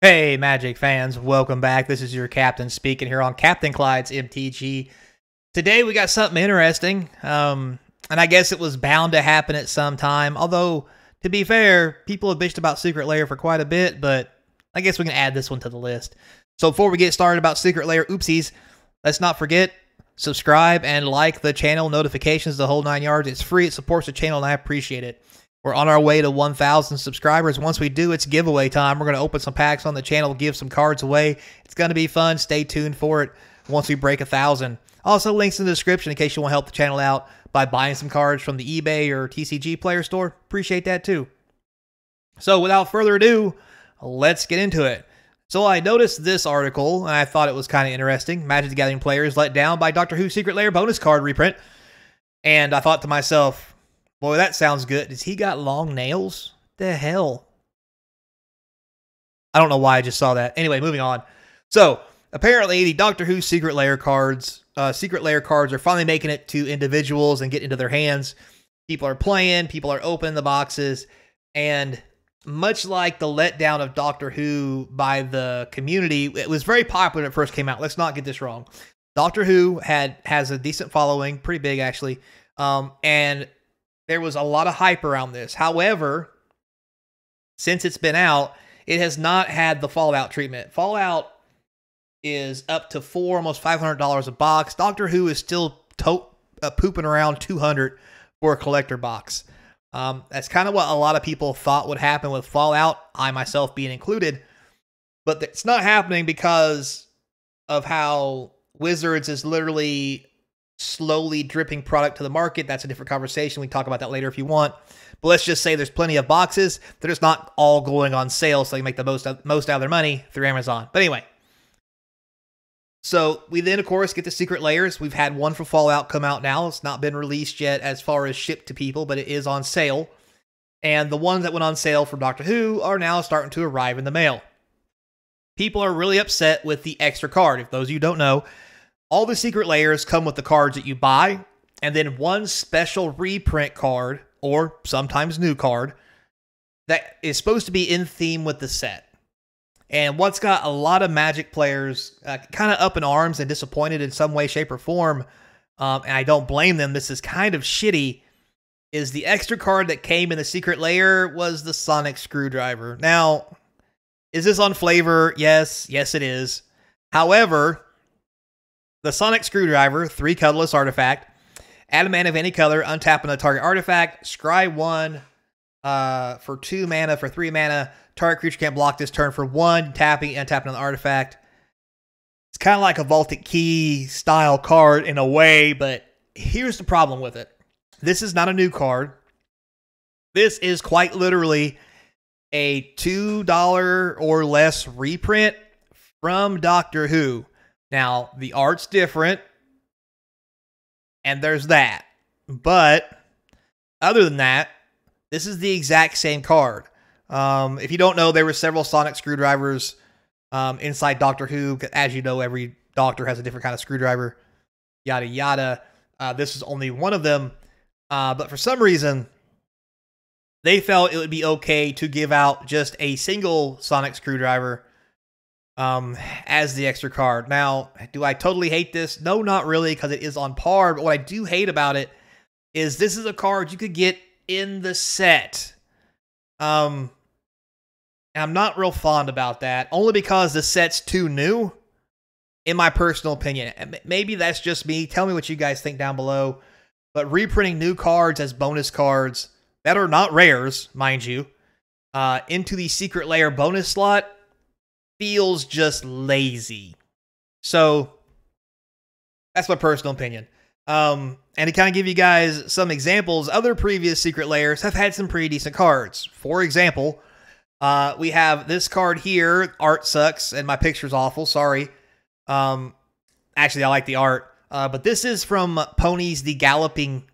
Hey, Magic fans, welcome back. This is your captain speaking here on Captain Clyde's MTG. Today we got something interesting, and I guess it was bound to happen at some time. Although, to be fair, people have bitched about Secret Lair for quite a bit, but I guess we can add this one to the list. So before we get started about Secret Lair oopsies, let's not forget, subscribe and like the channel, notifications, the whole 9 yards. It's free, it supports the channel, and I appreciate it. We're on our way to 1,000 subscribers. Once we do, it's giveaway time. We're going to open some packs on the channel, give some cards away. It's going to be fun. Stay tuned for it once we break 1,000. Also, links in the description in case you want to help the channel out by buying some cards from the eBay or TCG player store. Appreciate that too. So without further ado, let's get into it. So I noticed this article, and I thought it was kind of interesting. Magic the Gathering players let down by Doctor Who Secret Lair bonus card reprint. And I thought to myself, boy, that sounds good. Does he got long nails? The hell? I don't know why I just saw that. Anyway, moving on. So, apparently, the Doctor Who Secret Lair cards are finally making it to individuals and get into their hands. People are playing, people are opening the boxes, and much like the letdown of Doctor Who by the community, it was very popular when it first came out. Let's not get this wrong. Doctor Who has a decent following, pretty big actually, and there was a lot of hype around this. However, since it's been out, it has not had the Fallout treatment. Fallout is up to almost $500 a box. Doctor Who is still pooping around $200 for a collector box. That's kind of what a lot of people thought would happen with Fallout, I myself being included. But it's not happening because of how Wizards is literally slowly dripping product to the market. That's a different conversation. We can talk about that later if you want. But let's just say there's plenty of boxes. They're just not all going on sale, so they make the most out of their money through Amazon. But anyway, so we then, of course, get the Secret Lairs. We've had one for Fallout come out now. It's not been released yet as far as shipped to people, but it is on sale. And the ones that went on sale for Doctor Who are now starting to arrive in the mail. People are really upset with the extra card. If those of you don't know, all the Secret Lairs come with the cards that you buy, and then one special reprint card, or sometimes new card, that is supposed to be in theme with the set. And what's got a lot of Magic players kind of up in arms and disappointed in some way, shape, or form, and I don't blame them, this is kind of shitty, is the extra card that came in the Secret Lair was the Sonic Screwdriver. Now, is this on flavor? Yes. Yes, it is. However, the Sonic Screwdriver, 3 colorless artifact. Add a mana of any color, untap on the target artifact. Scry 1 for 2 mana, for 3 mana. Target creature can't block this turn for 1. Tapping and tapping on the artifact. It's kind of like a Vaulted Key style card in a way, but here's the problem with it. This is not a new card. This is quite literally a $2 or less reprint from Doctor Who. Now, the art's different, and there's that. But, other than that, this is the exact same card. If you don't know, there were several Sonic Screwdrivers inside Doctor Who. As you know, every Doctor has a different kind of screwdriver. Yada, yada. This is only one of them. But for some reason, they felt it would be okay to give out just a single Sonic Screwdriver as the extra card. Now, do I totally hate this? No, not really, because it is on par. But what I do hate about it is this is a card you could get in the set. And I'm not real fond about that, only because the set's too new, in my personal opinion. Maybe that's just me. Tell me what you guys think down below. But reprinting new cards as bonus cards that are not rares, mind you, into the Secret Lair bonus slot feels just lazy. So that's my personal opinion. And to kind of give you guys some examples, other previous Secret Lairs have had some pretty decent cards. For example, we have this card here. Art sucks, and my picture's awful. Sorry. Actually, I like the art. But this is from Ponies the Galloping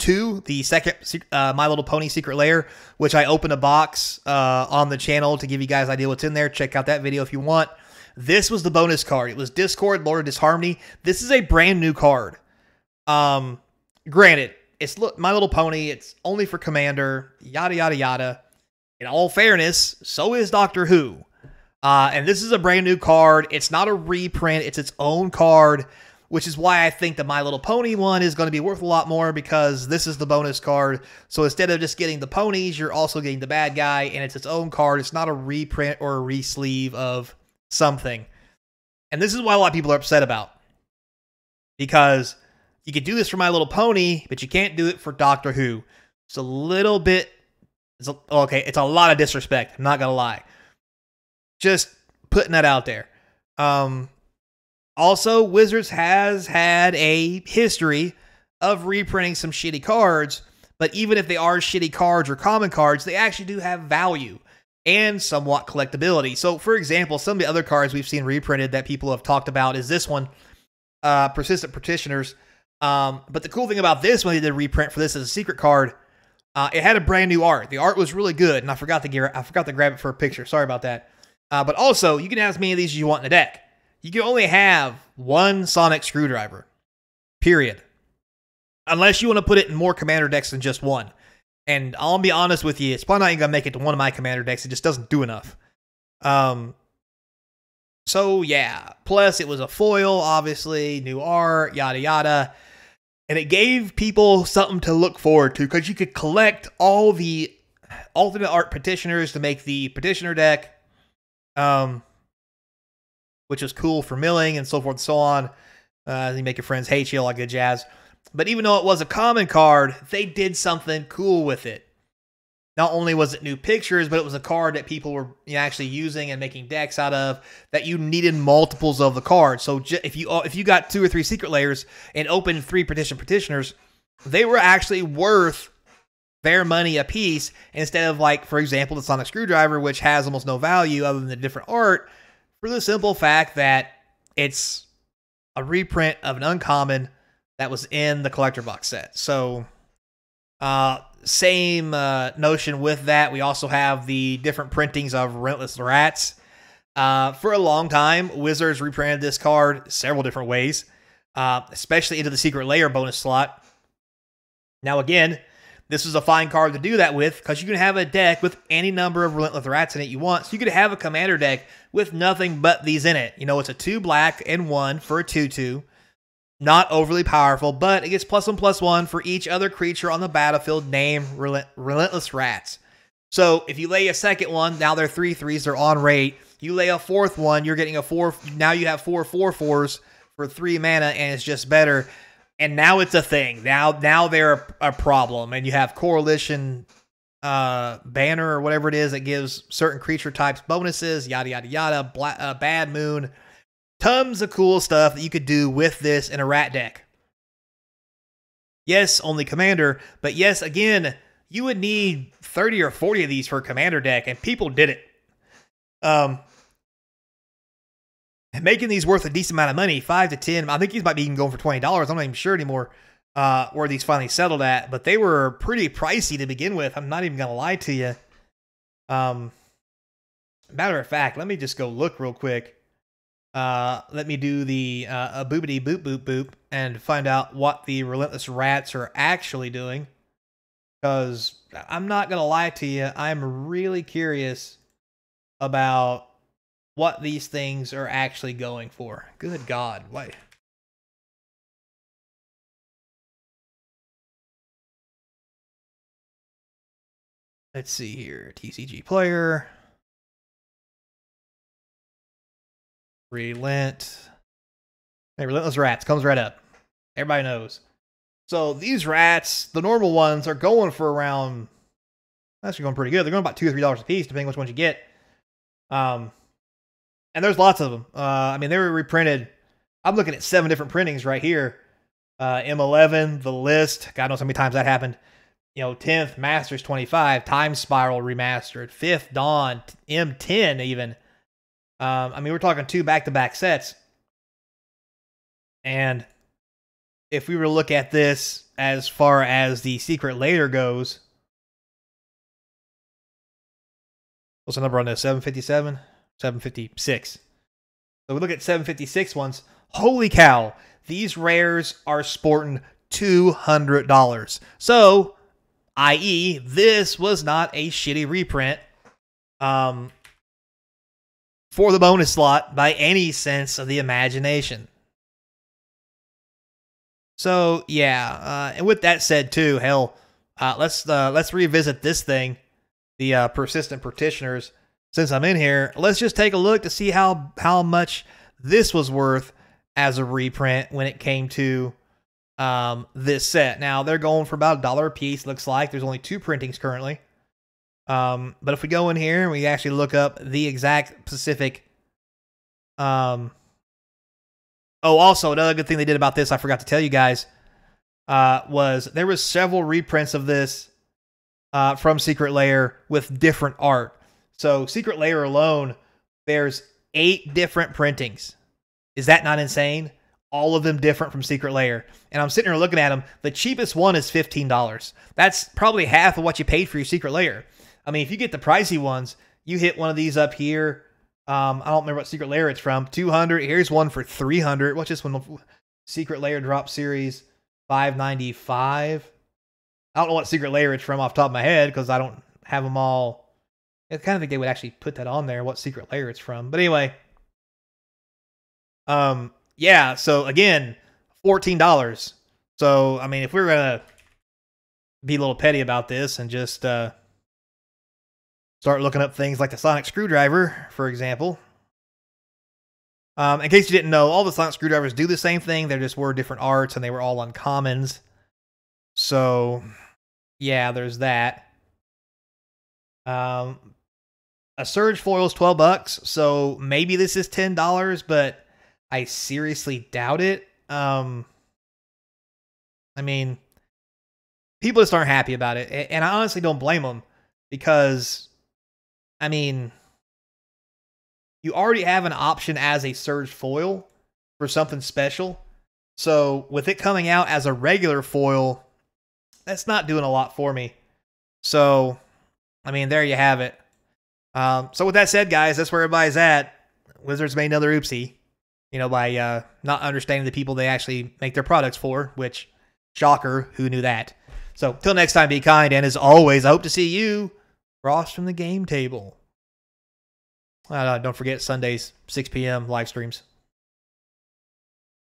2, the second My Little Pony Secret Lair, which I opened a box on the channel to give you guys an idea what's in there. Check out that video if you want. This was the bonus card. It was Discord, Lord of Disharmony. This is a brand new card. Granted, it's My Little Pony. It's only for Commander. Yada, yada, yada. In all fairness, so is Doctor Who. And this is a brand new card. It's not a reprint. It's its own card, which is why I think the My Little Pony one is going to be worth a lot more, because this is the bonus card. So instead of just getting the ponies, you're also getting the bad guy, and it's its own card. It's not a reprint or a resleeve of something. And this is what a lot of people are upset about, because you could do this for My Little Pony, but you can't do it for Doctor Who. It's a little bit, it's a lot of disrespect. I'm not going to lie. Just putting that out there. Also, Wizards has had a history of reprinting some shitty cards, but even if they are shitty cards or common cards, they actually do have value and somewhat collectability. So, for example, some of the other cards we've seen reprinted that people have talked about is this one, Persistent Petitioners. But the cool thing about this one, they did a reprint for this as a secret card. It had a brand new art. The art was really good, and I forgot to grab it for a picture. Sorry about that. But also, you can have as many of these as you want in the deck. You can only have one Sonic Screwdriver, period. Unless you want to put it in more commander decks than just one. And I'll be honest with you, it's probably not even going to make it to one of my commander decks. It just doesn't do enough. So, yeah. Plus, it was a foil, obviously. New art, yada, yada. And it gave people something to look forward to, because you could collect all the alternate art petitioners to make the petitioner deck. Which is cool for milling and so forth and so on. You make your friends hate you, all that good jazz. But even though it was a common card, they did something cool with it. Not only was it new pictures, but it was a card that people were actually using and making decks out of, that you needed multiples of the card. So if you got 2 or 3 secret layers and opened 3 petitioners, they were actually worth their money a piece, instead of, like, for example, the Sonic Screwdriver, which has almost no value other than the different art, for the simple fact that it's a reprint of an uncommon that was in the collector box set. So, same notion with that. We also have the different printings of Relentless Rats. For a long time, Wizards reprinted this card several different ways, especially into the Secret Layer bonus slot. Now, again, this is a fine card to do that with, because you can have a deck with any number of Relentless Rats in it you want. So you could have a commander deck with nothing but these in it. You know, it's a 2 black and 1 for a 2/2. Not overly powerful, but it gets +1/+1 for each other creature on the battlefield named Relentless Rats. So if you lay a second one, now they're 3/3s, they're on rate. You lay a fourth one, you're getting a 4. Now you have 4 4/4s for 3 mana, and it's just better. And now it's a thing. Now they're a problem. And you have Coalition Banner or whatever it is that gives certain creature types bonuses, yada, yada, yada, Bad Moon. Tons of cool stuff that you could do with this in a rat deck. Yes, only commander. But yes, again, you would need 30 or 40 of these for a commander deck, and people did it. Making these worth a decent amount of money, 5 to 10. I think these might be even going for $20. I'm not even sure anymore where these finally settled at, but they were pretty pricey to begin with. I'm not even going to lie to you. Matter of fact, let me just go look real quick. Let me do the boopity boop boop boop and find out what the Relentless Rats are actually doing. Because I'm not going to lie to you, I'm really curious about what these things are actually going for. Good God, why? Let's see here. TCG player. Relent. Hey, Relentless Rats comes right up. Everybody knows. So these rats, the normal ones, are going for around, actually going pretty good. They're going about $2 or $3 a piece, depending which ones you get. And there's lots of them. I mean, they were reprinted. I'm looking at 7 different printings right here. M11, The List. God knows how many times that happened. You know, 10th, Masters 25, Time Spiral Remastered, 5th, Dawn, M10 even. I mean, we're talking 2 back-to-back sets. And if we were to look at this as far as the Secret Layer goes, what's the number on this? 757? 756. So we look at 756 ones. Holy cow, these rares are sporting $200. So, i.e., this was not a shitty reprint. for the bonus slot by any sense of the imagination. So yeah, and with that said too, hell, let's revisit this thing, the Persistent Petitioners. Since I'm in here, let's just take a look to see how much this was worth as a reprint when it came to this set. Now they're going for about $1 a piece. Looks like there's only 2 printings currently. But if we go in here and we actually look up the exact specific, oh, also, another good thing they did about this, I forgot to tell you guys, was there was several reprints of this from Secret Lair with different art. So Secret Lair alone, there's 8 different printings. Is that not insane? All of them different from Secret Lair. And I'm sitting here looking at them. The cheapest one is $15. That's probably half of what you paid for your Secret Lair. I mean, if you get the pricey ones, you hit one of these up here. I don't remember what Secret Lair it's from. 200. Here's one for 300. What's this one? Secret Lair Drop Series 595. I don't know what Secret Lair it's from off the top of my head because I don't have them all. I kind of think they would actually put that on there, what Secret Lair it's from. But anyway. Yeah, so again, $14. So, I mean, if we were going to be a little petty about this and just start looking up things like the Sonic Screwdriver, for example. In case you didn't know, all the Sonic Screwdrivers do the same thing. There just were different arts, and they were all uncommons. So, yeah, there's that. A Surge foil is $12, so maybe this is $10, but I seriously doubt it. I mean, people just aren't happy about it, and I honestly don't blame them because, I mean, you already have an option as a Surge foil for something special. So with it coming out as a regular foil, that's not doing a lot for me. So, I mean, there you have it. So with that said, guys, that's where everybody's at. Wizards made another oopsie, you know, by not understanding the people they actually make their products for, which, shocker, who knew that? So, till next time, be kind, and as always, I hope to see you across from the game table. Don't forget Sundays, 6 p.m. live streams.